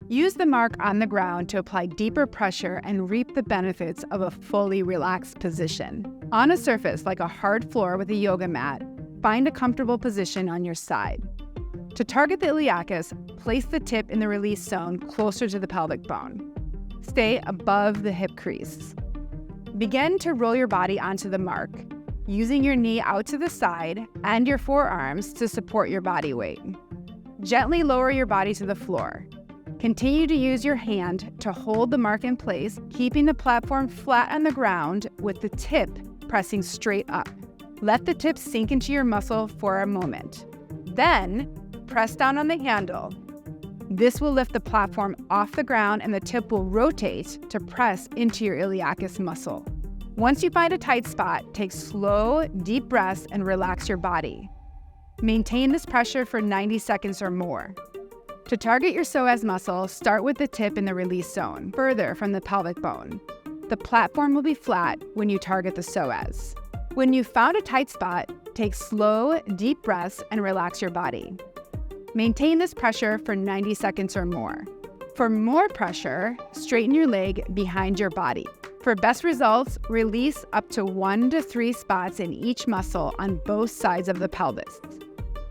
Use the mark on the ground to apply deeper pressure and reap the benefits of a fully relaxed position. On a surface like a hard floor with a yoga mat, find a comfortable position on your side. To target the iliacus, place the tip in the release zone closer to the pelvic bone. Stay above the hip crease. Begin to roll your body onto the mark, using your knee out to the side and your forearms to support your body weight. Gently lower your body to the floor. Continue to use your hand to hold the mark in place, keeping the platform flat on the ground with the tip pressing straight up. Let the tip sink into your muscle for a moment. Then, press down on the handle. This will lift the platform off the ground and the tip will rotate to press into your iliacus muscle. Once you find a tight spot, take slow, deep breaths and relax your body. Maintain this pressure for 90 seconds or more. To target your psoas muscle, start with the tip in the release zone, further from the pelvic bone. The platform will be flat when you target the psoas. When you've found a tight spot, take slow, deep breaths and relax your body. Maintain this pressure for 90 seconds or more. For more pressure, straighten your leg behind your body. For best results, release up to 1 to 3 spots in each muscle on both sides of the pelvis.